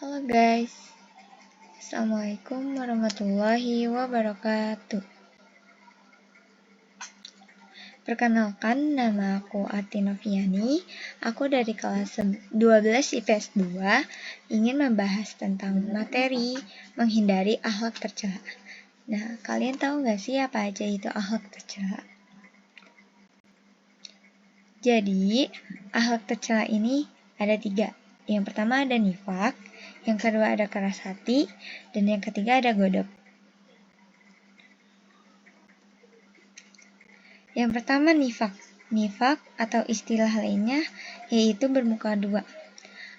Halo guys, Assalamualaikum warahmatullahi wabarakatuh. Perkenalkan, nama aku Arti Noviani. Aku dari kelas 12 IPS 2 ingin membahas tentang materi menghindari akhlak tercela. Nah, kalian tahu gak sih apa aja itu akhlak tercela? Jadi, akhlak tercela ini ada 3. Yang pertama ada nifak, yang kedua ada keras hati, dan yang ketiga ada godok. Yang pertama nifak. Nifak atau istilah lainnya yaitu bermuka dua.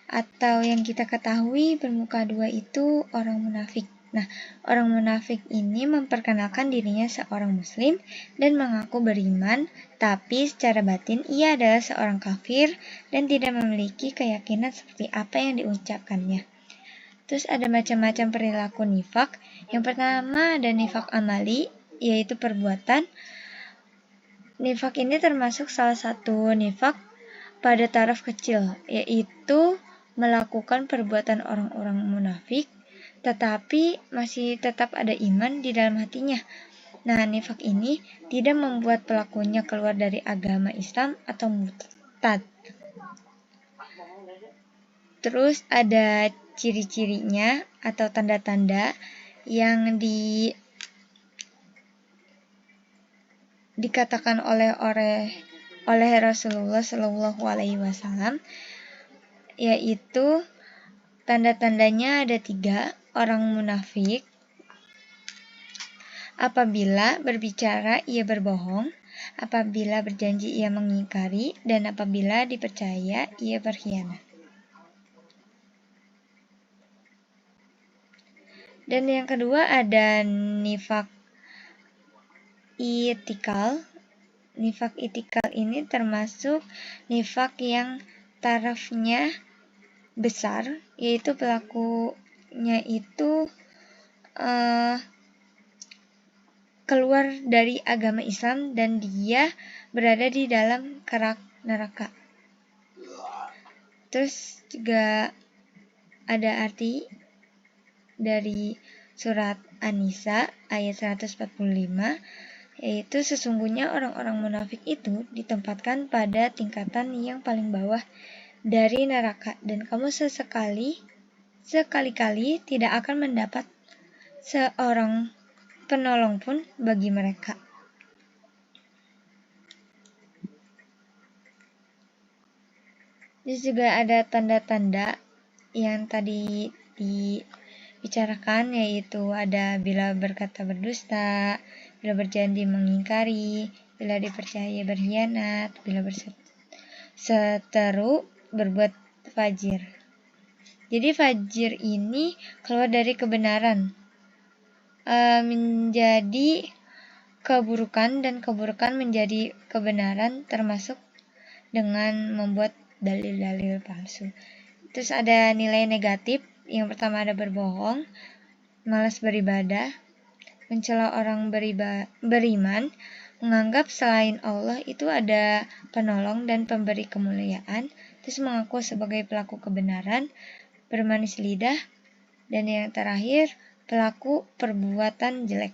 Atau yang kita ketahui bermuka dua itu orang munafik. Nah, orang munafik ini memperkenalkan dirinya seorang muslim dan mengaku beriman, tapi secara batin ia adalah seorang kafir dan tidak memiliki keyakinan seperti apa yang diucapkannya. Terus ada macam-macam perilaku nifak. Yang pertama ada nifak amali, yaitu perbuatan. Nifak ini termasuk salah satu nifak pada taraf kecil, yaitu melakukan perbuatan orang-orang munafik, tetapi masih tetap ada iman di dalam hatinya. Nah, nifak ini tidak membuat pelakunya keluar dari agama Islam atau murtad. Terus ada ciri-cirinya atau tanda-tanda yang dikatakan oleh Rasulullah Shallallahu Alaihi Wasallam, yaitu tanda-tandanya ada 3. Orang munafik apabila berbicara ia berbohong, apabila berjanji ia mengingkari, dan apabila dipercaya ia berkhianat. Dan yang kedua ada nifak itikal. Nifak itikal ini termasuk nifak yang tarafnya besar, yaitu pelakunya itu keluar dari agama Islam dan dia berada di dalam kerak neraka. Terus juga ada arti dari surat An-Nisa ayat 145, yaitu sesungguhnya orang-orang munafik itu ditempatkan pada tingkatan yang paling bawah dari neraka, dan kamu sekali-kali tidak akan mendapat seorang penolong pun bagi mereka. Terus juga ada tanda-tanda yang tadi dibicarakan, yaitu ada bila berkata berdusta, bila berjanji mengingkari, bila dipercaya berkhianat, bila berseteru berbuat fajir. Jadi fajir ini keluar dari kebenaran, menjadi keburukan, dan keburukan menjadi kebenaran, termasuk dengan membuat dalil-dalil palsu. Terus ada nilai negatif. Yang pertama ada berbohong, malas beribadah, mencela orang beriman, menganggap selain Allah itu ada penolong dan pemberi kemuliaan, terus mengaku sebagai pelaku kebenaran, bermanis lidah, dan yang terakhir pelaku perbuatan jelek.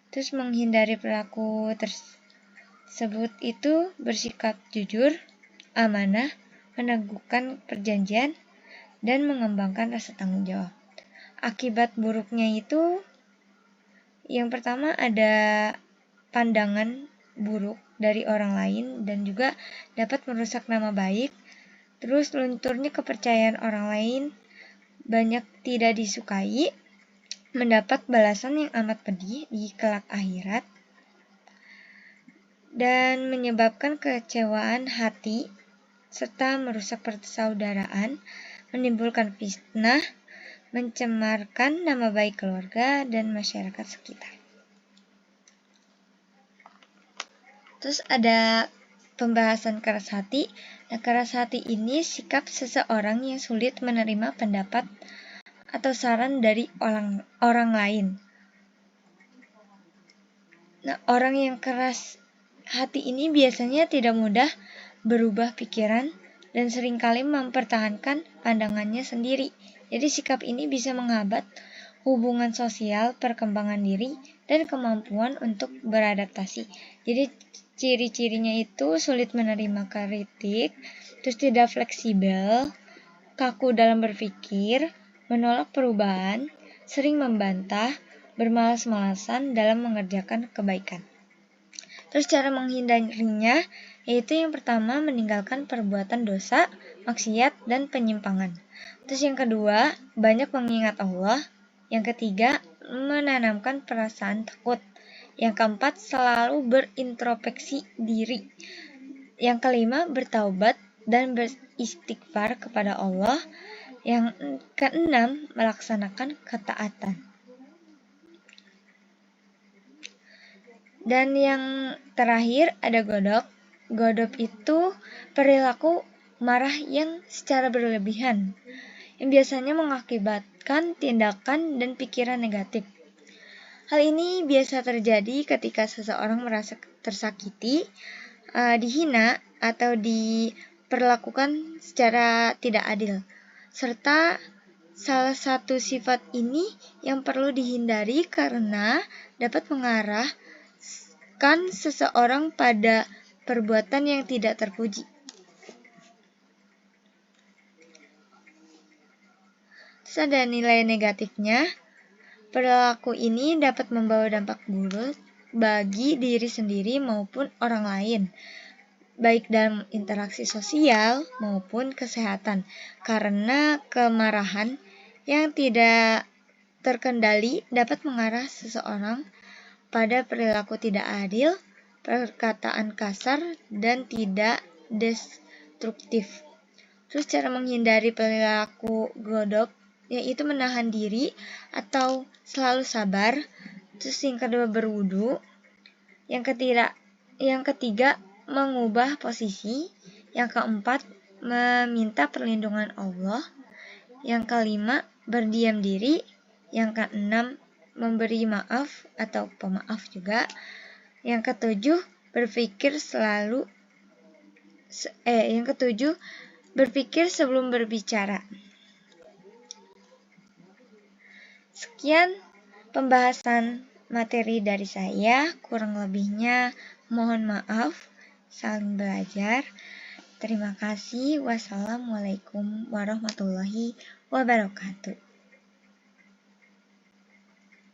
Terus menghindari pelaku tersebut itu bersikap jujur, amanah, meneguhkan perjanjian, dan mengembangkan rasa tanggung jawab. Akibat buruknya itu yang pertama ada pandangan buruk dari orang lain dan juga dapat merusak nama baik. Terus lunturnya kepercayaan orang lain, banyak tidak disukai, mendapat balasan yang amat pedih di kelak akhirat, dan menyebabkan kekecewaan hati serta merusak persaudaraan, menimbulkan fitnah, mencemarkan nama baik keluarga dan masyarakat sekitar. Terus ada pembahasan keras hati. Nah, keras hati ini sikap seseorang yang sulit menerima pendapat atau saran dari orang lain. Nah, orang yang keras hati ini biasanya tidak mudah berubah pikiran dan seringkali mempertahankan pandangannya sendiri. Jadi sikap ini bisa menghambat hubungan sosial, perkembangan diri, dan kemampuan untuk beradaptasi. Jadi ciri-cirinya itu sulit menerima kritik, terus tidak fleksibel, kaku dalam berpikir, menolak perubahan, sering membantah, bermalas-malasan dalam mengerjakan kebaikan. Terus cara menghindarinya, yaitu yang pertama meninggalkan perbuatan dosa, maksiat, dan penyimpangan. Terus yang kedua, banyak mengingat Allah. Yang ketiga, menanamkan perasaan takut. Yang keempat, selalu berintrospeksi diri. Yang kelima, bertaubat dan beristighfar kepada Allah. Yang keenam, melaksanakan ketaatan. Dan yang terakhir ada godok. Godok itu perilaku marah yang secara berlebihan, yang biasanya mengakibatkan tindakan dan pikiran negatif. Hal ini biasa terjadi ketika seseorang merasa tersakiti, dihina, atau diperlakukan secara tidak adil. Serta salah satu sifat ini yang perlu dihindari karena dapat mengarahkan seseorang pada perbuatan yang tidak terpuji. Terus ada nilai negatifnya. Perilaku ini dapat membawa dampak buruk bagi diri sendiri maupun orang lain, baik dalam interaksi sosial maupun kesehatan, karena kemarahan yang tidak terkendali dapat mengarah seseorang pada perilaku tidak adil, perkataan kasar, dan tidak destruktif. Terus cara menghindari perilaku godok, yaitu menahan diri atau selalu sabar. Terus yang kedua, berwudu. Yang ketiga, mengubah posisi. Yang keempat, meminta perlindungan Allah. Yang kelima, berdiam diri. Yang keenam, memberi maaf atau pemaaf juga. Yang ketujuh, berpikir sebelum berbicara. Sekian pembahasan materi dari saya, kurang lebihnya mohon maaf, saling belajar. Terima kasih. Wassalamualaikum warahmatullahi wabarakatuh.